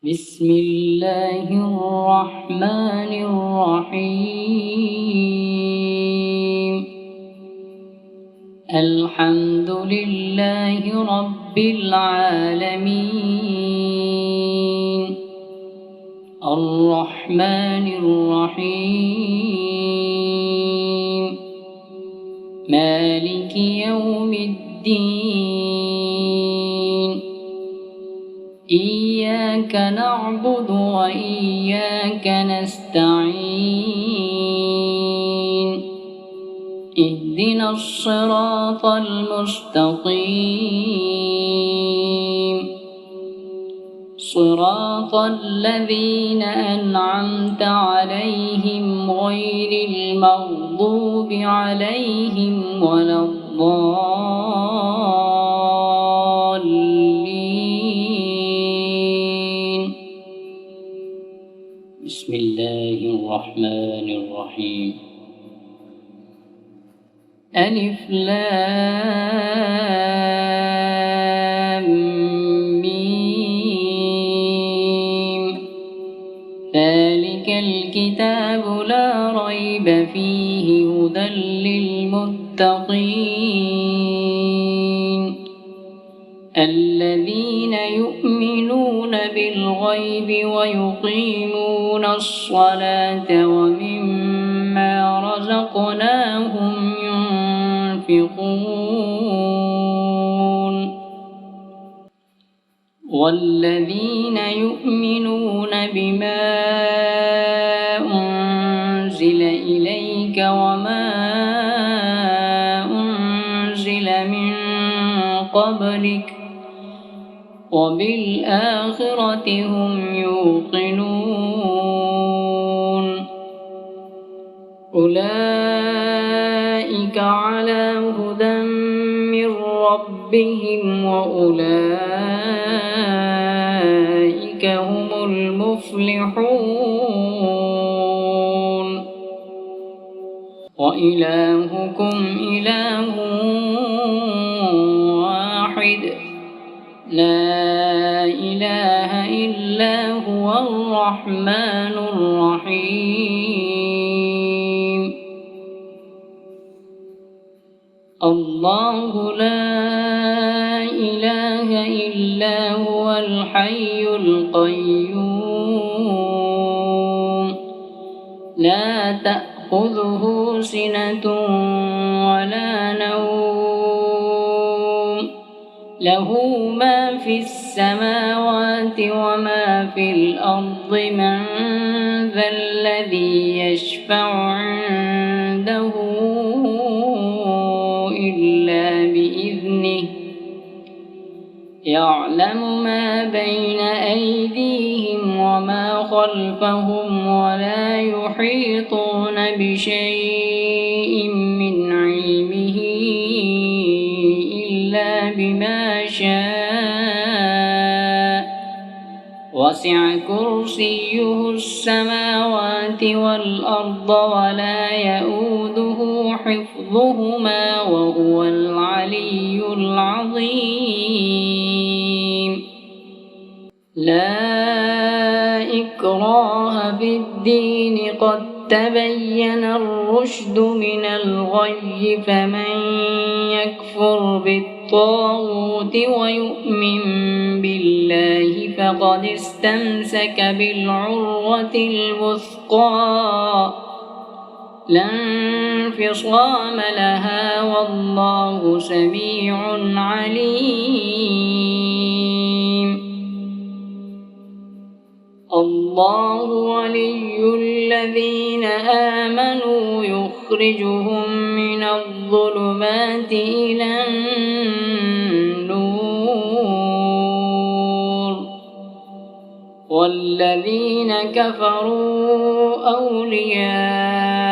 بسم الله الرحمن الرحيم. الحمد لله رب العالمين، الرحمن الرحيم، مالك يوم الدين. إياك نعبد وإياك نستعين، اهدنا الصراط المستقيم، صراط الذين أنعمت عليهم غير المغضوب عليهم ولا الضالين. بسم الله الرحمن الرحيم. ألف لام ميم، ذلك الكتاب لا ريب فيه هدى للمتقين، الذين يؤمنون بالغيب ويقيمون الصلاة ومما رزقناهم ينفقون، والذين يؤمنون بما أنزل إليك وما أنزل من قبلك وبالآخرة هم يوقنون، أولئك على هدى من ربهم وأولئك هم المفلحون. وإلهكم إله واحد، لا إله إلا هو الرحمن الرحيم. الله لا إله إلا هو الحي القيوم، لا تأخذه سنة ولا نوم، له ما في السماوات وما في الأرض. من ذا الذي يشفع عنده إلا بإذنه، يعلم ما بين أيديهم وما خلفهم ولا يحيطون بشيء من علمه إلا بما شاء، وسع كرسيه السماوات والأرض ولا يئوده حفظهما وهو العلي العظيم. لا إكراه في الدين، قد تبين الرشد من الغي، فمن يكفر بالطاغوت ويؤمن بالله فقد استمسك بالعروة الوثقى، لا انفصام لها، والله سميع عليم. الله ولي الذين آمنوا يخرجهم من الظلمات إلى النور، والذين كفروا أولياءهم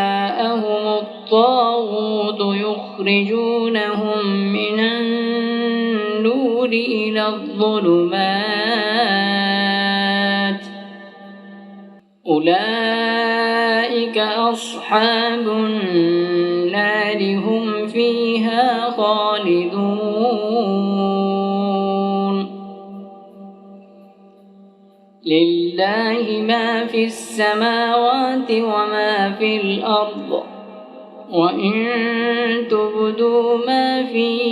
الطاغوت يخرجونهم من النور إلى الظلمات، أولئك أصحاب النار هم فيها خالدون. لله ما في السماوات وما في الأرض وإن تبدوا ما في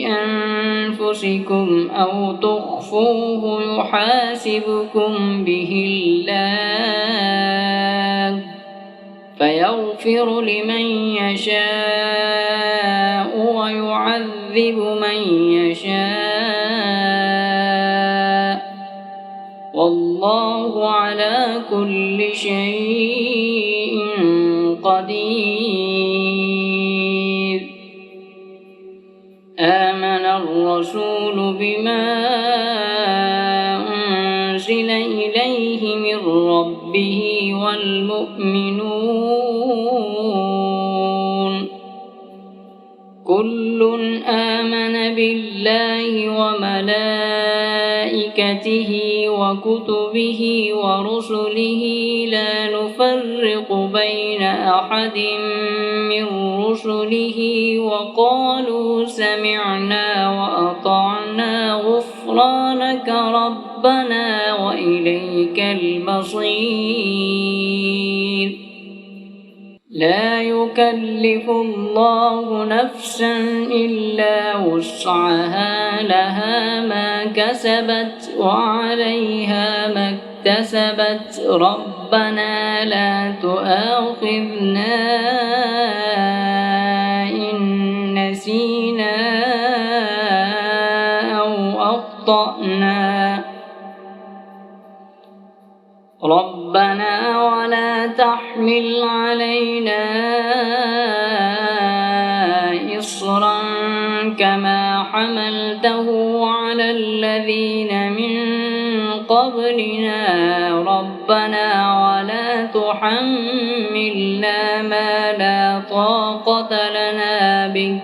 أنفسكم أو تخفوه يحاسبكم به الله فيغفر لمن يشاء ويعذب من يشاء والله على كل شيء قدير. آمن الرسول بما أنزل إليه من ربه والمؤمنون كل آمن بالله وملائكته وكتبه ورسله لا نفرق بين أحد من رسله وقالوا سمعنا وأطعنا غفرانك ربنا وإليك المصير. لا يكلف الله نفسا إلا وسعها لها ما كسبت وعليها ما اكتسبت ربنا لا تؤاخذنا إن نسينا أو أخطأنا ربنا ولا تحمل علينا إصرا كما حملته على الذين من قبلنا ربنا ولا تحملنا ما لا طاقة لنا به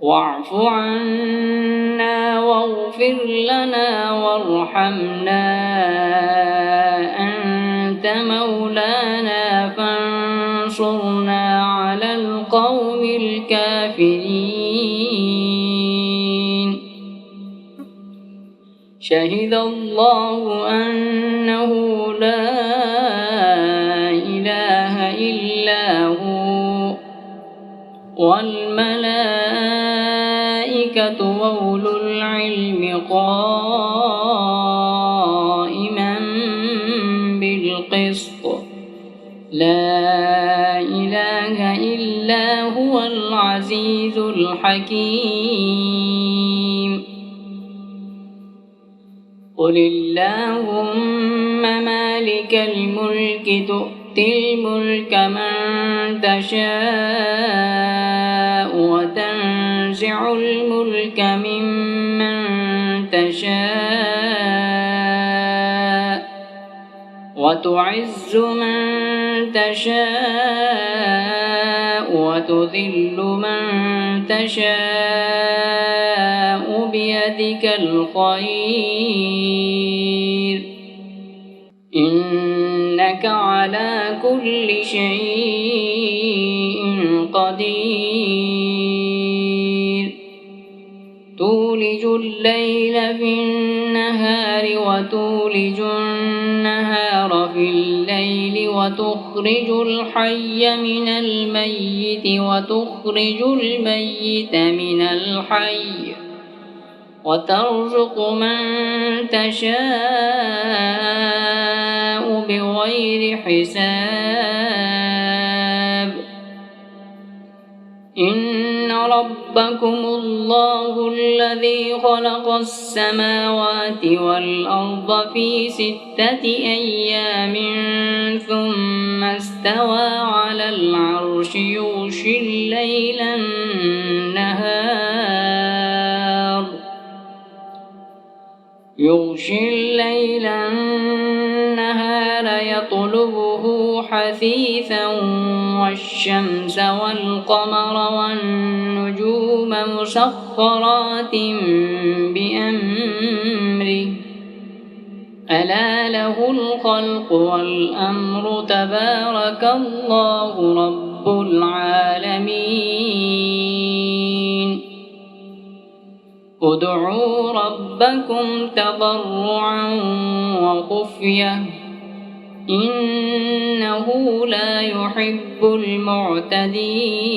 واعف عنا واغفر لنا وارحمنا أنت مولانا فانصرنا على القوم الكافرين. شهد الله أنه لا إله إلا هو والملائكة وأولو العلم قائما بالقسط لا إله إلا هو العزيز الحكيم. قل اللهم مالك الملك تؤتي الملك من تشاء وتنزع الملك ممن تشاء وتعز من تشاء وتذل من تشاء بيدك الخير إنك على كل شيء قدير. تولج الليل في النهار وتولج النهار في الليل وتخرج الحي من الميت وتخرج الميت من الحي وترزق من تشاء بغير حساب. إن ربكم الله الذي خلق السماوات والأرض في 6 أيام ثم استوى على العرش يغشي الليل النهار يطلبه حثيثا والشمس والقمر والنجوم مسخرات بأمره ألا له الخلق والأمر تبارك الله رب العالمين. ادعوا ربكم تضرعا وخفية إنه لا يحب المعتدين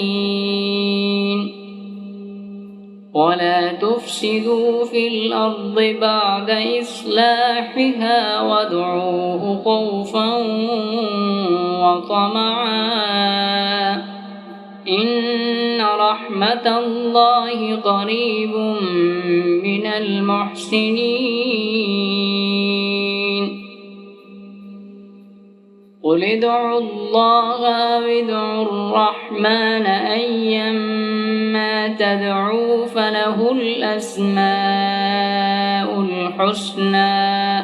ولا تفسدوا في الأرض بعد إصلاحها وادعوه خوفا وطمعا إن رحمة الله قريب من المحسنين قل ادعوا الله وادعوا الرحمن أيما تدعوا فله الأسماء الحسنى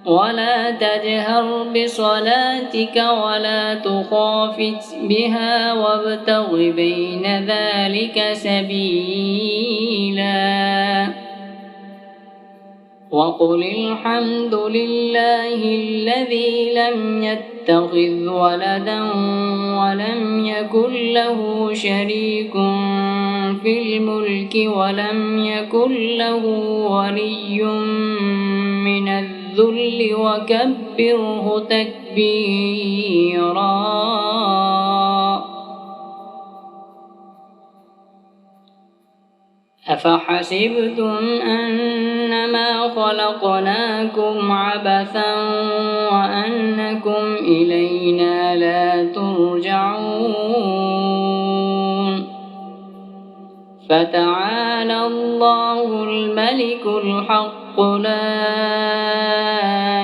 ولا تجهر بصلاتك ولا تخافت بها وابتغ بين ذلك سبيلا وقل الحمد لله الذي لم يتخذ ولدا ولم يكن له شريك في الملك ولم يكن له ولي من الذل وكبره تكبيرا أفحسبتم أنما خلقناكم عبثا وأنكم إلينا لا ترجعون فتعالى الله الملك الحق لا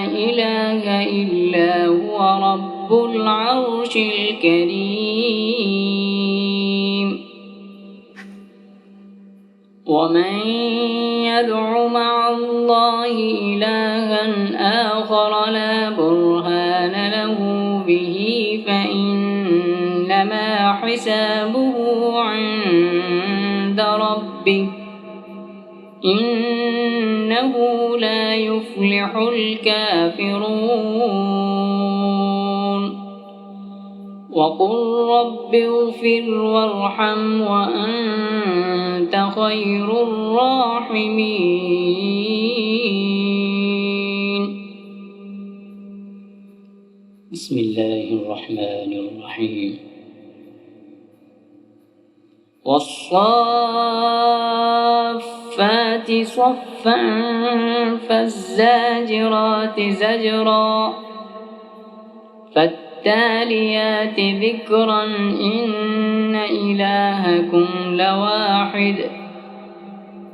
إله إلا هو رب العرش الكريم ومن يدع مع الله إلها آخر لا برهان له به فإنما حسابه عند ربه إنه لا يفلح الكافرون وقل رب اغفر وارحم وأنت خير الراحمين بسم الله الرحمن الرحيم والصافات صفا فالزاجرات زجرا فالتاليات ذكرا إن إلهكم لواحد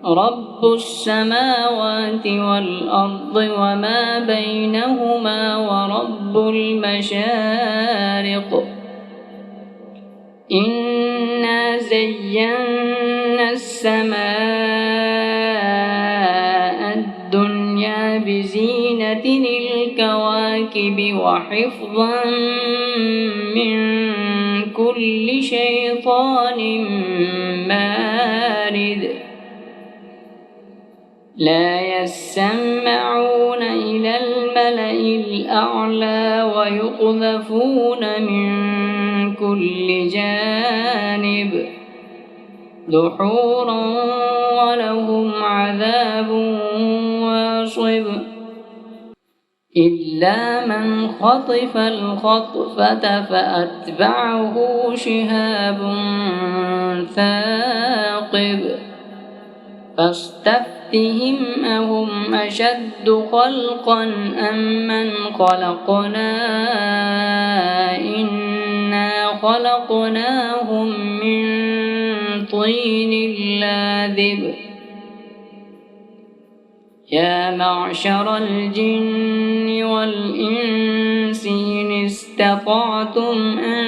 رب السماوات والأرض وما بينهما ورب المشارق إنا زينا السماء الدنيا بزينة الكواكب وحفظا من كل شيطان مارد لا يسمعون إلى الملأ الأعلى ويقذفون من كل جانب دحورا ولهم عذاب واصب إلا من خطف الخطفة فأتبعه شهاب ثاقب فاستفتهم أهم أشد خلقا أم من خلقنا إنا خلقناهم من طين لاذب يا معشر الجن والإنس إن استطعتم أن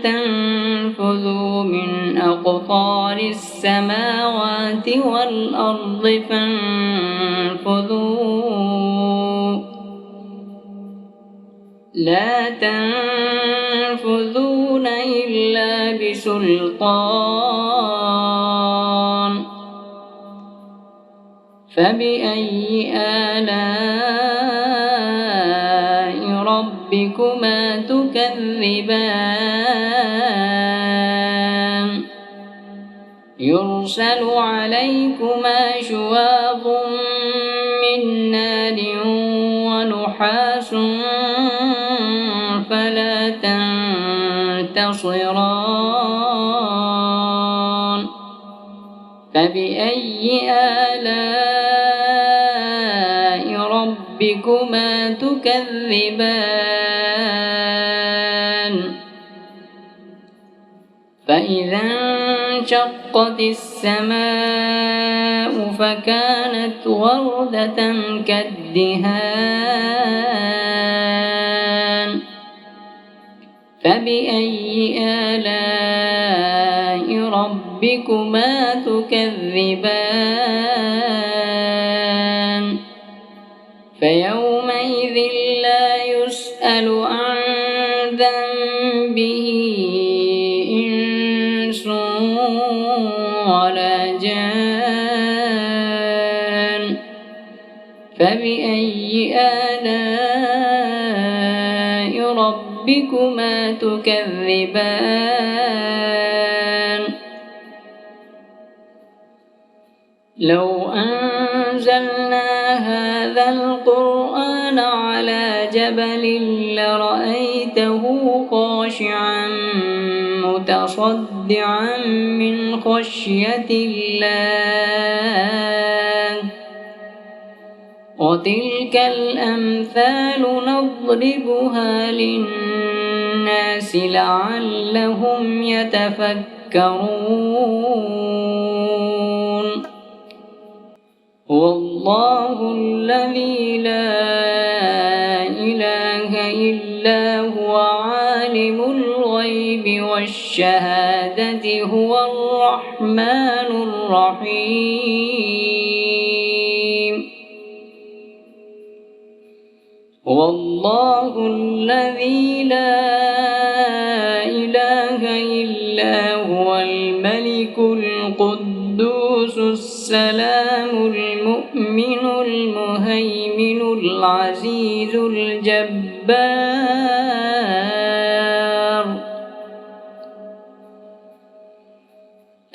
تنفذوا من أقطار السماوات والأرض فانفذوا لا تنفذون إلا بسلطان فبأي آلاء ربكما تكذبان يرسل عليكم نحاس فلا تنتصران فبأي آلاء ربكما تكذبان فإذا انشقت السماء فكانت وردة كالدهان فبأي آلاء ربكما تكذبان فيومئذ لا يسأل عن ذنبه إنس ولا جان فبأي آلاء ربكما تكذبان لو أنزلنا هذا القرآن على جبل لرأيته خاشعا متصدعا من خشية الله وتلك الأمثال نضربها للناس لعلهم يتفكرون هو الله الذي لا إله إلا هو عالم الغيب والشهادة هو الرحمن الرحيم هو الله الذي لا إله إلا هو الملك القدوس السلام المؤمن المهيمن العزيز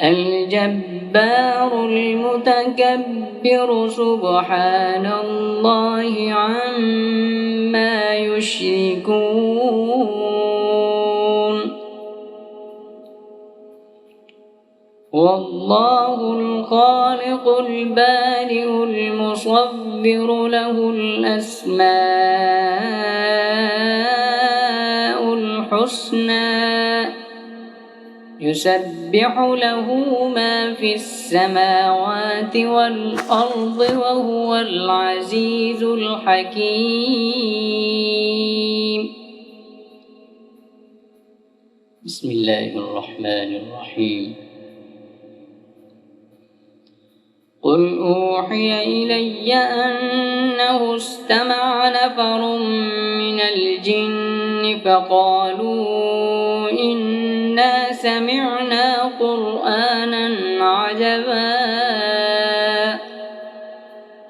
الجبار المتكبر سبحان الله عما يشركون والله الخالق البارئ المصور له الأسماء الحسنى يسبح له ما في السماوات والأرض وهو العزيز الحكيم بسم الله الرحمن الرحيم قل أوحي إلي أنه استمع نفر من الجن فقالوا إنا سمعنا قرآنا عجبا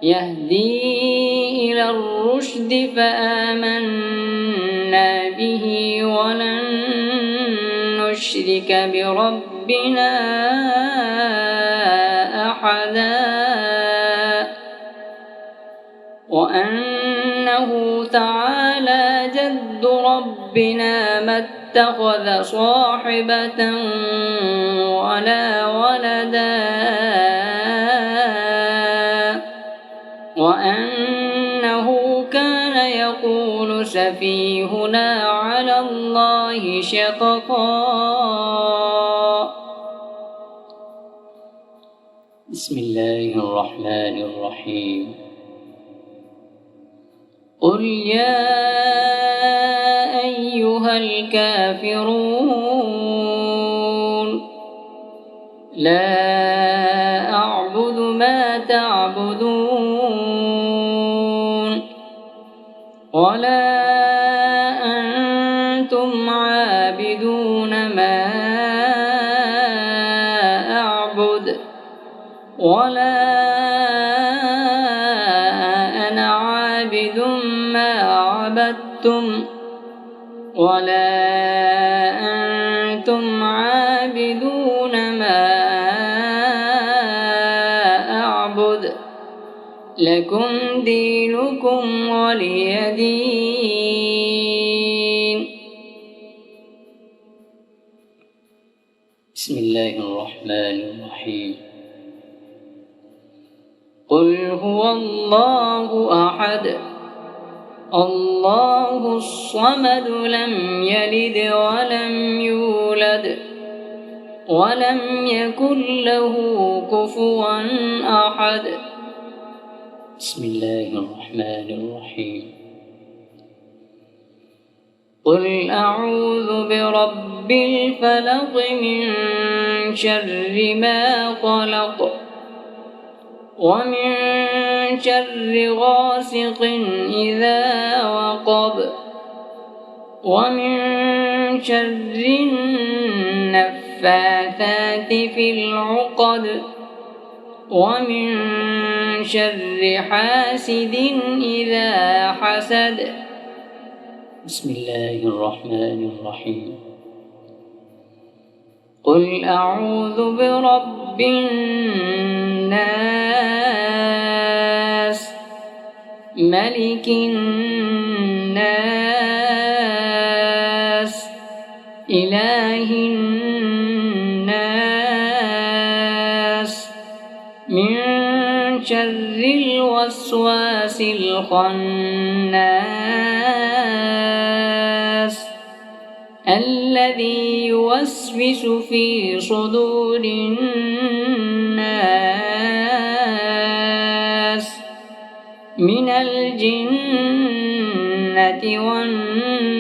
يهدي إلى الرشد فآمنا به ولن نشرك بربنا أحدا وأنه تعالى جد ربنا ما اتخذ صاحبة ولا ولدا وأنه كان يقول سفيهنا على الله شططا بسم الله الرحمن الرحيم قل يا أيها الكافرون لا أعبد ما تعبدون ولا أنتم عابدون ما أعبد ولا أنا عابد ما عبدتم ولا أنتم عابدون ما أعبد لكم دينكم ولي دين. بسم الله الرحمن الرحيم. قل هو الله أحد الله الصمد لم يلد ولم يولد ولم يكن له كفوا أحد. بسم الله الرحمن الرحيم. قل أعوذ برب الفلق من شر ما خلق ومن شر غاسق إذا وقب ومن شر النفاثات في العقد ومن شر حاسد إذا حسد. بسم الله الرحمن الرحيم. قل أعوذ برب الناس ملك الناس إله الناس من شر الوسواس الخناس الذي يوسوس في صدور الناس من الجنة والناس.